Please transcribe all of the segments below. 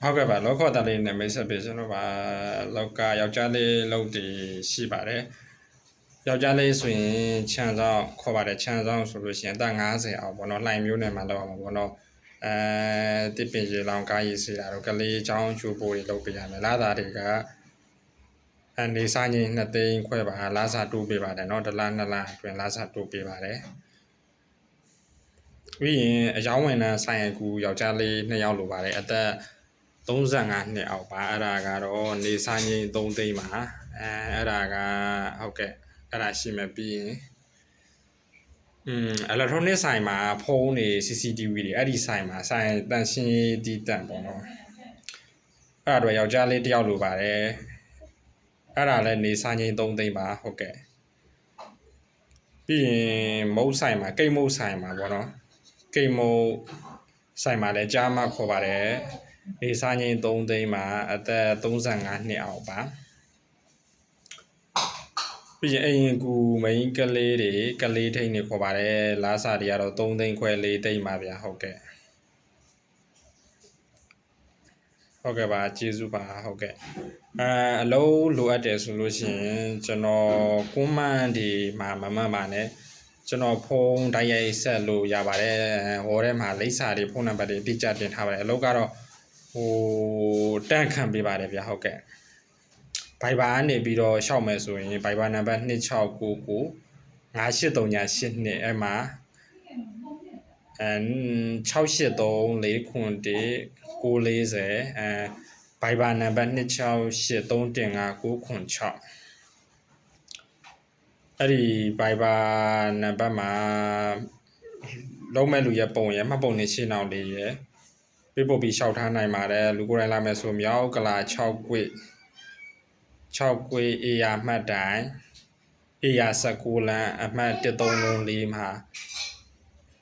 ဟုတ်ကဲ့ပါလောကတာလေးနဲ့မိတ်ဆက်ပေးကျွန်တော်ပါလောကယောက်ျားလေးလုပ်တည်ရှိပါတယ်ယောက်ျားလေးဆိုရင်ခြံဆောင်ခေါ်ပါတယ်ခြံဆောင်ဆိုလို့ရှိရင်အသက်50အောင်ပေါ့နော်လှိုင်မျိုးနဲ့မှလောက်အောင်ပေါ့နော်တစ်ပင်ရေလောင်ကားရေးစီတာတော့ကလေးအကြောင်းကျိုးပိုးတွေလုပ်ပေးရမယ်လာသားတွေကအနေစားချင်း2သိန်းခွဲပါလာစားတိုးပေးပါတယ်เนาะတစ်လ2လအတွင်းလာစားတိုးပေးပါတယ်ပြီးရင်အယောင်းဝင်တဲ့ဆိုင်ကူယောက်ျားလေး2ယောက်လိုပါတယ်အသက်35နှစ်အောက်ပါအဲ့ဒါကတော့နေစားချင်း3သိန်းပါအဲ့ဒါကဟုတ်ကဲ့အဲ့ဒါရှိမယ်ပြီးရင်electronic ဆိုင်မှာဖုန်းတွေ CCTV တွေအဲ့ဒီဆိုင်မှာဆိုင်တန်ရှင်းတီးတန့်ပေါ့နော်အဲ့ဒါတော့ယောက်ျားလေးတယောက်လိုပါတယ်အဲ့ဒါလည်းနေစားချင်း3သိန်းပါဟုတ်ကဲ့ပြီးရင်မုတ်ဆိုင်မှာကိတ်မုတ်ဆိုင်မှာပေါ့နော်ကိတ်မုတ်ဆိုင်မှာလည်းကြားမှခေါ်ပါတယ်နေစားချင်း3သိန်းမှာအသက်35နှစ်အောက်ပါပြီးရင်အရင်ကူမိန်းကလေးတွေကလေးထိန်နေခေါ်ပါတယ်လာစာတွေကတော့3သိန်းခွဲ4သိန်းပါဗျာဟုတ်ကဲ့ဟုတ်ကဲ့ပါကျေးဇူးပါဟုတ်ကဲ့အလုံးလိုအပ်တယ်ဆိုလို့ရှိရင်ကျွန်တော်ကွန်မန့်ဒီမှာမမှန်ပါနဲ့ကျွန်တော်ဖုန်းတိုက်ရိုက်ဆက်လို့ရပါတယ်ဟောထဲမှာလိပ်စာတွေဖုန်းနံပါတ်တွေတိကျတင်ထားပါတယ်အလုပ်ကတော့တန့်ခံပေးပါတယ်ဗျာဟုတ်ကဲ့Viber ကနေပြီးတော့ရှောက်မယ်ဆိုရင် Viber နံပါတ်2699 5838အဲ့မှာ683491 Viber နံပါတ်26831596အဲ့ဒီ Viber နံပါတ်မှာလုံးမဲ့လူရဲ့ပုံရမှတ်ပုံနေရှင်းအောင်လေးရပြပို့ပြီးရှောက်ထားနိုင်ပါတယ်လူကိုယ်တိုင်လာမယ်ဆိုမြောက်ကလာ6ကွေ့အေယာမှတ်တိုင်အေယာ19လမ်းအမှတ်1304မှာ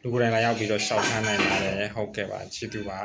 လူကိုယ်တိုင်လာရောက်ပြီးတော့ရှောက်ထားနိုင်ပါတယ်ဟုတ်ကဲ့ပါချစ်သူပါ